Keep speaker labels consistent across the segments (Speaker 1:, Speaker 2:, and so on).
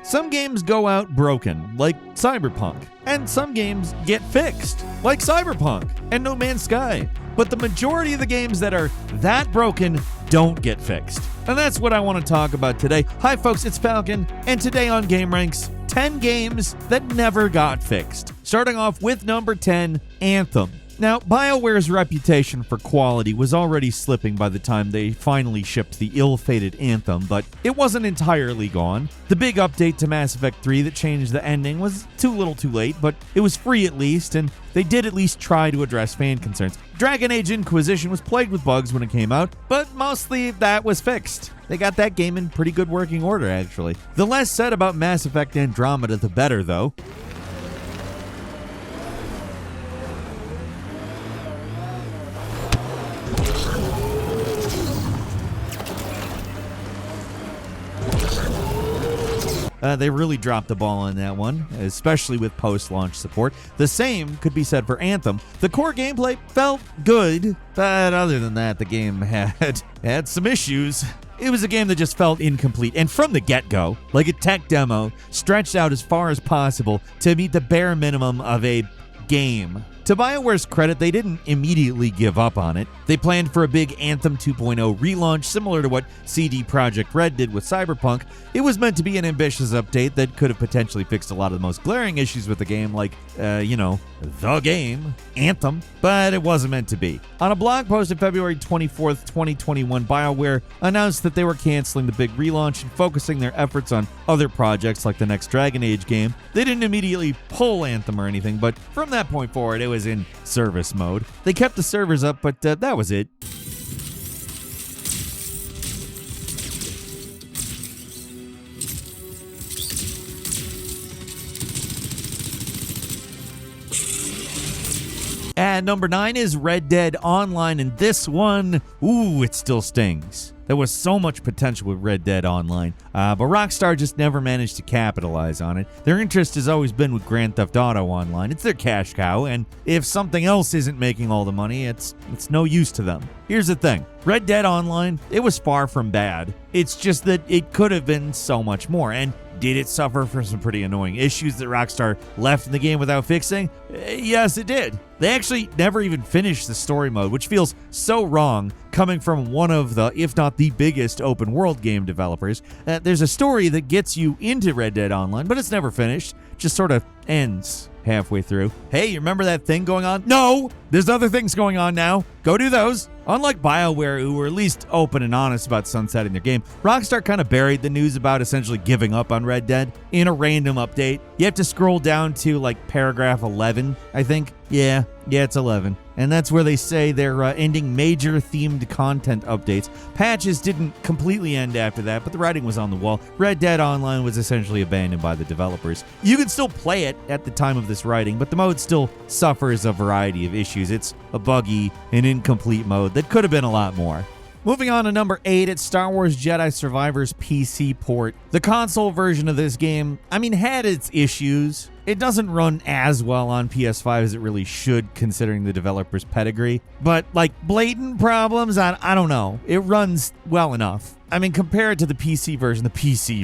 Speaker 1: Some games go out broken, like Cyberpunk, and some games get fixed, like Cyberpunk and No Man's Sky. But the majority of the games that are that broken don't get fixed. And that's what I want to talk about today. Hi folks, it's Falcon, and today on Gameranx, 10 games that never got fixed. Starting off with number 10, Anthem. Now, BioWare's reputation for quality was already slipping by the time they finally shipped the ill-fated Anthem, but it wasn't entirely gone. The big update to Mass Effect 3 that changed the ending was too little too late, but it was free at least, and they did at least try to address fan concerns. Dragon Age Inquisition was plagued with bugs when it came out, but mostly that was fixed. They got that game in pretty good working order, actually. The less said about Mass Effect Andromeda, the better, though. They really dropped the ball on that one, especially with post-launch support. The same could be said for Anthem. The core gameplay felt good, but other than that, the game had some issues. It was a game that just felt incomplete, and from the get-go, like a tech demo, stretched out as far as possible to meet the bare minimum of a game. To BioWare's credit, they didn't immediately give up on it. They planned for a big Anthem 2.0 relaunch, similar to what CD Projekt Red did with Cyberpunk. It was meant to be an ambitious update that could have potentially fixed a lot of the most glaring issues with the game, like, the game, Anthem, but it wasn't meant to be. On a blog post on February 24th, 2021, BioWare announced that they were canceling the big relaunch and focusing their efforts on other projects like the next Dragon Age game. They didn't immediately pull Anthem or anything, but from that point forward, it was in service mode. They kept the servers up, but that was it. And number 9 is Red Dead Online, and this one, it still stings. There was so much potential with Red Dead Online, but Rockstar just never managed to capitalize on it. Their interest has always been with Grand Theft Auto Online. It's their cash cow, and if something else isn't making all the money, it's no use to them. Here's the thing. Red Dead Online, it was far from bad. It's just that it could have been so much more, and did it suffer from some pretty annoying issues that Rockstar left in the game without fixing? Yes, it did. They actually never even finished the story mode, which feels so wrong coming from one of the, if not the biggest open world game developers. There's a story that gets you into Red Dead Online, but it's never finished. Just sort of ends halfway through. Hey, you remember that thing going on? No! There's other things going on now. Go do those. Unlike BioWare, who were at least open and honest about sunsetting their game, Rockstar kind of buried the news about essentially giving up on Red Dead in a random update. You have to scroll down to like paragraph 11, I think. Yeah, it's 11. And that's where they say they're ending major themed content updates. Patches didn't completely end after that, but the writing was on the wall. Red Dead Online was essentially abandoned by the developers. You can still play it at the time of this writing, but the mode still suffers a variety of issues. It's a buggy and incomplete mode that could have been a lot more. Moving on to number 8, it's Star Wars Jedi Survivor's PC port. The console version of this game, had its issues. It doesn't run as well on PS5 as it really should, considering the developer's pedigree. But, blatant problems, I don't know. It runs well enough. Compared to the PC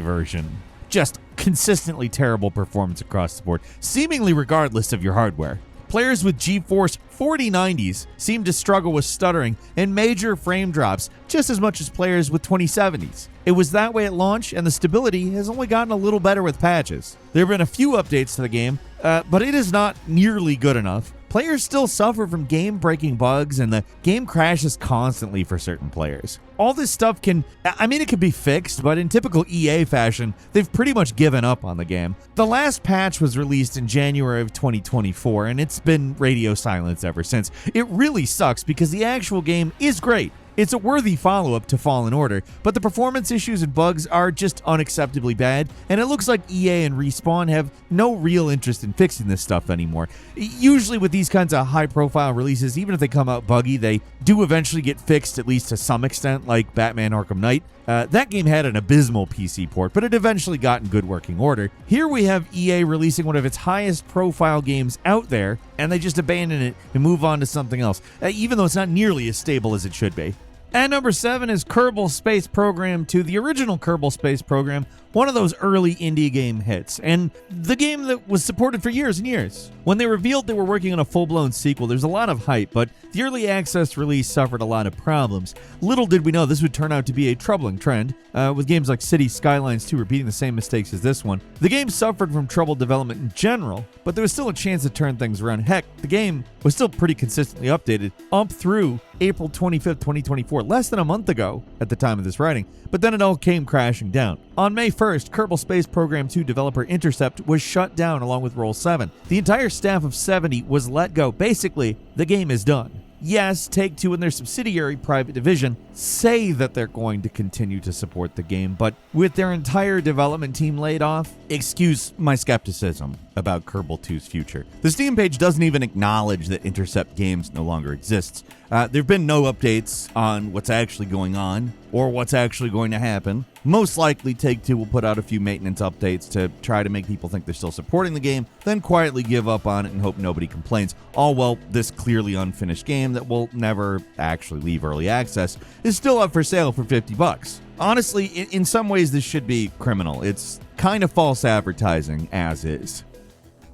Speaker 1: version, just consistently terrible performance across the board, seemingly regardless of your hardware. Players with GeForce 4090s seem to struggle with stuttering and major frame drops just as much as players with 2070s. It was that way at launch, and the stability has only gotten a little better with patches. There have been a few updates to the game, but it is not nearly good enough. Players still suffer from game-breaking bugs, and the game crashes constantly for certain players. All this stuff it can be fixed, but in typical EA fashion, they've pretty much given up on the game. The last patch was released in January of 2024, and it's been radio silence ever since. It really sucks because the actual game is great. It's a worthy follow-up to Fallen Order, but the performance issues and bugs are just unacceptably bad, and it looks like EA and Respawn have no real interest in fixing this stuff anymore. Usually with these kinds of high-profile releases, even if they come out buggy, they do eventually get fixed, at least to some extent, like Batman Arkham Knight. That game had an abysmal PC port, but it eventually got in good working order. Here we have EA releasing one of its highest profile games out there, and they just abandon it and move on to something else, even though it's not nearly as stable as it should be. And number 7 is Kerbal Space Program 2, the original Kerbal Space Program, one of those early indie game hits, and the game that was supported for years and years. When they revealed they were working on a full-blown sequel, there's a lot of hype, but the early access release suffered a lot of problems. Little did we know this would turn out to be a troubling trend, with games like Cities Skylines 2 repeating the same mistakes as this one. The game suffered from troubled development in general, but there was still a chance to turn things around. Heck, the game was still pretty consistently updated up through April 25th, 2024, less than a month ago at the time of this writing, but then it all came crashing down. On May 1st, Kerbal Space Program 2 developer Intercept was shut down along with Roll 7. The entire staff of 70 was let go. Basically, the game is done. Yes, Take-Two and their subsidiary Private Division say that they're going to continue to support the game, but with their entire development team laid off, excuse my skepticism about Kerbal 2's future. The Steam page doesn't even acknowledge that Intercept Games no longer exists. There have been no updates on what's actually going on or what's actually going to happen. Most likely, Take-Two will put out a few maintenance updates to try to make people think they're still supporting the game, then quietly give up on it and hope nobody complains. All while this clearly unfinished game that will never actually leave early access is still up for sale for $50. Honestly, in some ways this should be criminal. It's kind of false advertising as is.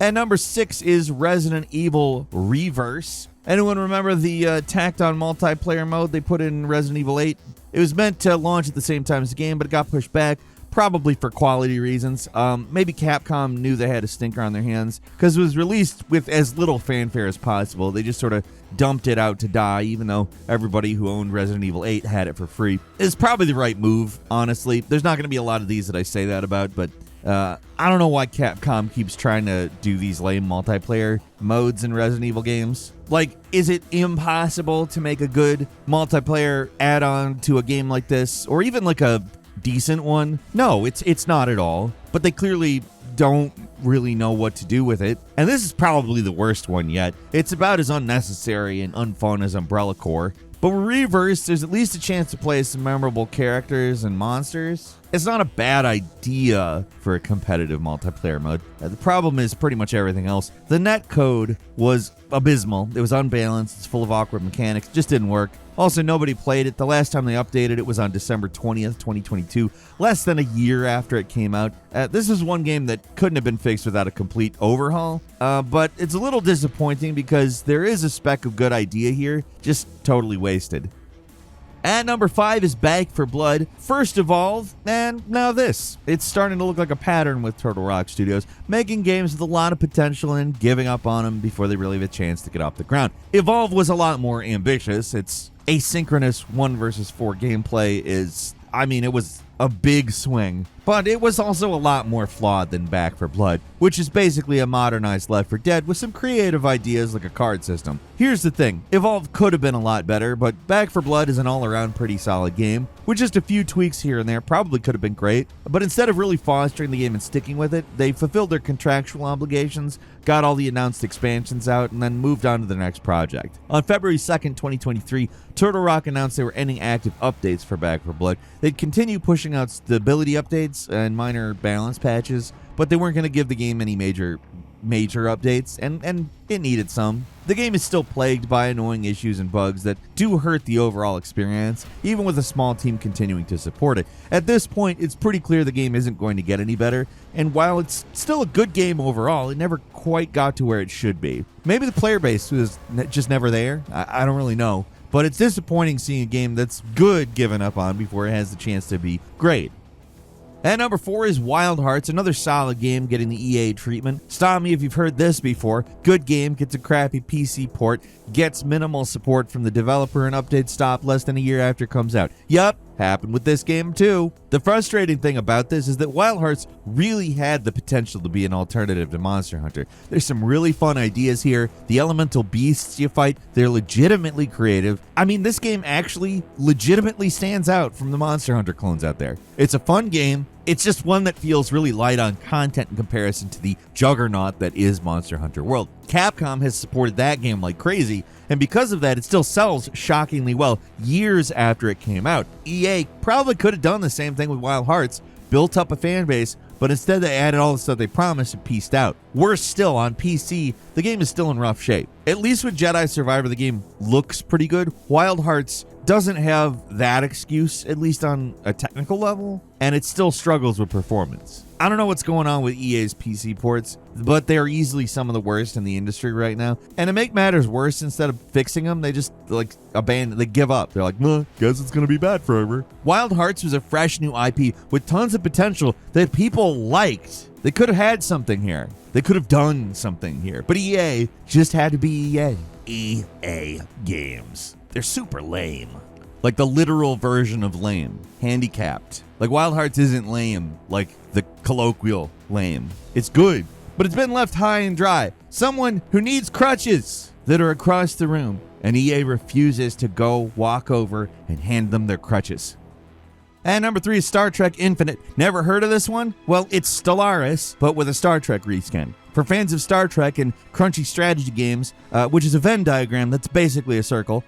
Speaker 1: And number 6 is Resident Evil Reverse. Anyone remember the tacked-on multiplayer mode they put in Resident Evil 8? It was meant to launch at the same time as the game, but it got pushed back, probably for quality reasons. Maybe Capcom knew they had a stinker on their hands, because it was released with as little fanfare as possible. They just sort of dumped it out to die, even though everybody who owned Resident Evil 8 had it for free. It's probably the right move, honestly. There's not going to be a lot of these that I say that about, but I don't know why Capcom keeps trying to do these lame multiplayer modes in Resident Evil games. Like, is it impossible to make a good multiplayer add-on to a game like this? Or even like a decent one? No, it's not at all. But they clearly don't really know what to do with it. And this is probably the worst one yet. It's about as unnecessary and unfun as Umbrella Corps. But with Reverse, there's at least a chance to play some memorable characters and monsters. It's not a bad idea for a competitive multiplayer mode. The problem is pretty much everything else. The netcode was abysmal. It was unbalanced. It's full of awkward mechanics. Just didn't work. Also, nobody played it. The last time they updated it was on December 20th, 2022, less than a year after it came out. This is one game that couldn't have been fixed without a complete overhaul, but it's a little disappointing because there is a speck of good idea here, just totally wasted. At number 5 is Back 4 Blood, first evolved, and now this. It's starting to look like a pattern with Turtle Rock Studios, making games with a lot of potential and giving up on them before they really have a chance to get off the ground. Evolve was a lot more ambitious. Its asynchronous 1 versus 4 gameplay it was a big swing, but it was also a lot more flawed than Back 4 Blood, which is basically a modernized Left 4 Dead with some creative ideas like a card system. Here's the thing, Evolve could have been a lot better, but Back 4 Blood is an all-around pretty solid game, with just a few tweaks here and there. Probably could have been great, but instead of really fostering the game and sticking with it, they fulfilled their contractual obligations, got all the announced expansions out, and then moved on to the next project. On February 2nd, 2023, Turtle Rock announced they were ending active updates for Back 4 Blood. They'd continue pushing out stability updates and minor balance patches, but they weren't going to give the game any major updates, and it needed some. The game is still plagued by annoying issues and bugs that do hurt the overall experience, even with a small team continuing to support it. At this point, it's pretty clear the game isn't going to get any better, and while it's still a good game overall, it never quite got to where it should be. Maybe the player base was just never there. I don't really know. But it's disappointing seeing a game that's good given up on before it has the chance to be great. At number 4 is Wild Hearts, another solid game getting the EA treatment. Stop me if you've heard this before. Good game, gets a crappy PC port, gets minimal support from the developer, and updates stop less than a year after it comes out. Yup, happened with this game too. The frustrating thing about this is that Wild Hearts really had the potential to be an alternative to Monster Hunter. There's some really fun ideas here. The elemental beasts you fight, they're legitimately creative. I mean, this game actually legitimately stands out from the Monster Hunter clones out there. It's a fun game. It's just one that feels really light on content in comparison to the juggernaut that is Monster Hunter World. Capcom has supported that game like crazy, and because of that, it still sells shockingly well years after it came out. EA probably could have done the same thing with Wild Hearts, built up a fan base, but instead they added all the stuff they promised and pieced out. Worse still, on PC, the game is still in rough shape. At least with Jedi Survivor, the game looks pretty good. Wild Hearts doesn't have that excuse, at least on a technical level, and it still struggles with performance. I don't know what's going on with EA's PC ports, but they are easily some of the worst in the industry right now. And to make matters worse, instead of fixing them, they just abandon, they give up. They're like, guess it's gonna be bad forever. Wild Hearts was a fresh new IP with tons of potential that people liked. They could have had something here. They could have done something here. But EA just had to be EA. EA Games. They're super lame. Like the literal version of lame. Handicapped. Like Wild Hearts isn't lame like the colloquial lame. It's good, but it's been left high and dry. Someone who needs crutches that are across the room, and EA refuses to go walk over and hand them their crutches. And number 3 is Star Trek Infinite. Never heard of this one? Well, it's Stellaris, but with a Star Trek reskin. For fans of Star Trek and crunchy strategy games, which is a Venn diagram that's basically a circle,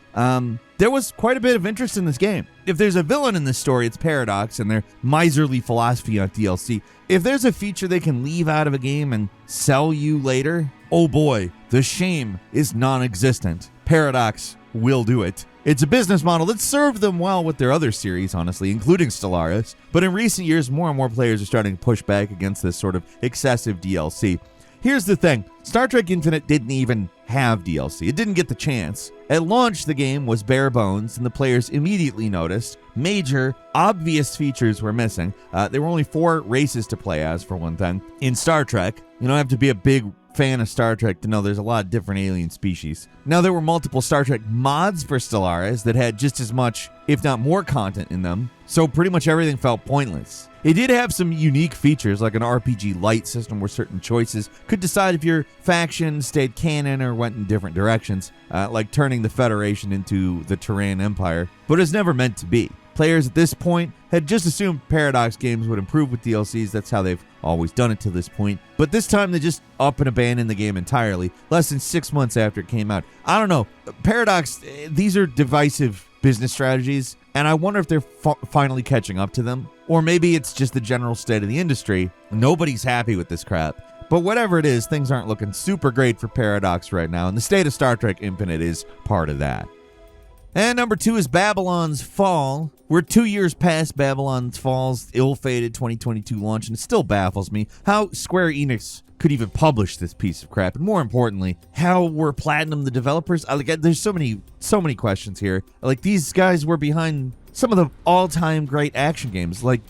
Speaker 1: there was quite a bit of interest in this game. If there's a villain in this story, it's Paradox and their miserly philosophy on DLC. If there's a feature they can leave out of a game and sell you later, oh boy, the shame is non-existent. Paradox will do it. It's a business model that served them well with their other series, honestly, including Stellaris. But in recent years, more and more players are starting to push back against this sort of excessive DLC. Here's the thing, Star Trek Infinite didn't even have DLC. It didn't get the chance. At launch, the game was bare bones, and the players immediately noticed major, obvious features were missing. There were only 4 races to play as, for one thing. In Star Trek, you don't have to be a big fan of Star Trek to know there's a lot of different alien species. Now, there were multiple Star Trek mods for Stellaris that had just as much, if not more, content in them, so pretty much everything felt pointless. It did have some unique features, like an RPG light system where certain choices could decide if your faction stayed canon or went in different directions, like turning the Federation into the Terran Empire, but it's never meant to be. Players at this point had just assumed Paradox games would improve with DLCs. That's how they've always done it to this point. But this time they just up and abandoned the game entirely, less than 6 months after it came out. I don't know. Paradox, these are divisive business strategies, and I wonder if they're finally catching up to them. Or maybe it's just the general state of the industry. Nobody's happy with this crap. But whatever it is, things aren't looking super great for Paradox right now, and the state of Star Trek Infinite is part of that. And number 2 is Babylon's Fall. We're 2 years past Babylon's Fall's ill-fated 2022 launch, and it still baffles me how Square Enix could even publish this piece of crap. And more importantly, how were Platinum the developers? There's so many questions here. Like, these guys were behind some of the all-time great action games. Like,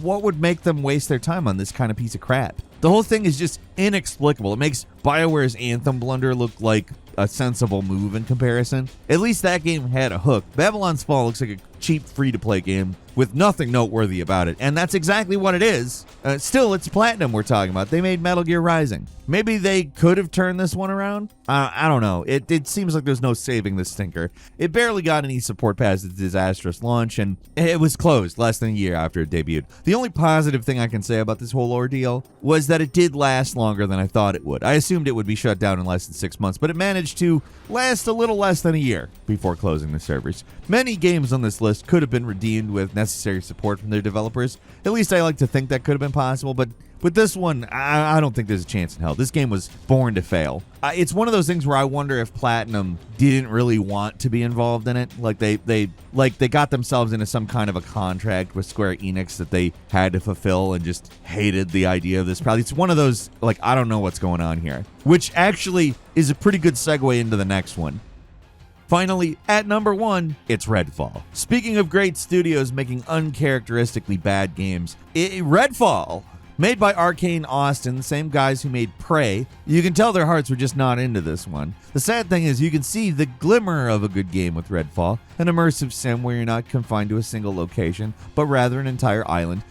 Speaker 1: what would make them waste their time on this kind of piece of crap? The whole thing is just inexplicable. It makes BioWare's Anthem blunder look like a sensible move in comparison. At least that game had a hook. Babylon's Fall looks like a cheap free-to-play game with nothing noteworthy about it, and that's exactly what it is. Still, it's Platinum we're talking about. They made Metal Gear Rising. Maybe they could have turned this one around? I don't know. It seems like there's no saving this stinker. It barely got any support past its disastrous launch, and it was closed less than a year after it debuted. The only positive thing I can say about this whole ordeal was that it did last longer than I thought it would. I assumed it would be shut down in less than 6 months, but it managed to last a little less than a year before closing the servers. Many games on this list could have been redeemed with necessary support from their developers. At least I like to think that could have been possible, but with this one, I don't think there's a chance in hell. This game was born to fail. It's one of those things where I wonder if Platinum didn't really want to be involved in it. Like they got themselves into some kind of a contract with Square Enix that they had to fulfill and just hated the idea of this project. It's one of those, like, I don't know what's going on here, which actually is a pretty good segue into the next one. Finally, at number 1, it's Redfall. Speaking of great studios making uncharacteristically bad games, Redfall, made by Arcane Austin, the same guys who made Prey, you can tell their hearts were just not into this one. The sad thing is you can see the glimmer of a good game with Redfall, an immersive sim where you're not confined to a single location, but rather an entire island.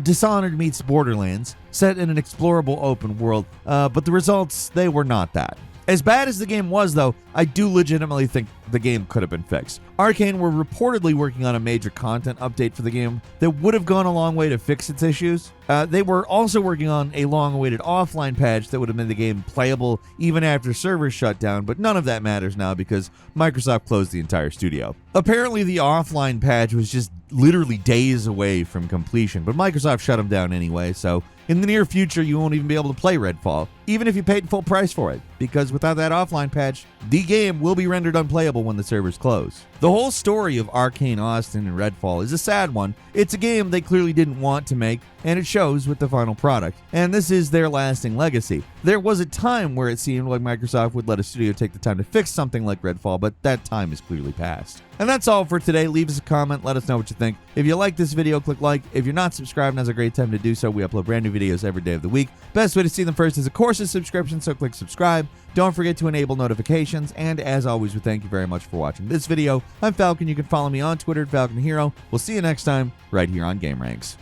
Speaker 1: Dishonored meets Borderlands, set in an explorable open world, but the results, they were not that. As bad as the game was, though, I do legitimately think the game could have been fixed. Arcane were reportedly working on a major content update for the game that would have gone a long way to fix its issues. They were also working on a long-awaited offline patch that would have made the game playable even after servers shut down, but none of that matters now because Microsoft closed the entire studio. Apparently, the offline patch was just literally days away from completion, but Microsoft shut them down anyway, so in the near future, you won't even be able to play Redfall, even if you paid full price for it, because without that offline patch, the game will be rendered unplayable when the servers close. The whole story of Arcane Austin and Redfall is a sad one. It's a game they clearly didn't want to make, and it shows with the final product. And this is their lasting legacy. There was a time where it seemed like Microsoft would let a studio take the time to fix something like Redfall, but that time is clearly past. And that's all for today. Leave us a comment, let us know what you think. If you like this video, click like. If you're not subscribed, now's a great time to do so. We upload brand new videos every day of the week. Best way to see them first is, of course, a subscription, so click subscribe. Don't forget to enable notifications, and as always, we thank you very much for watching this video. I'm Falcon. You can follow me on Twitter at Falcon Hero. We'll see you next time right here on Gameranx.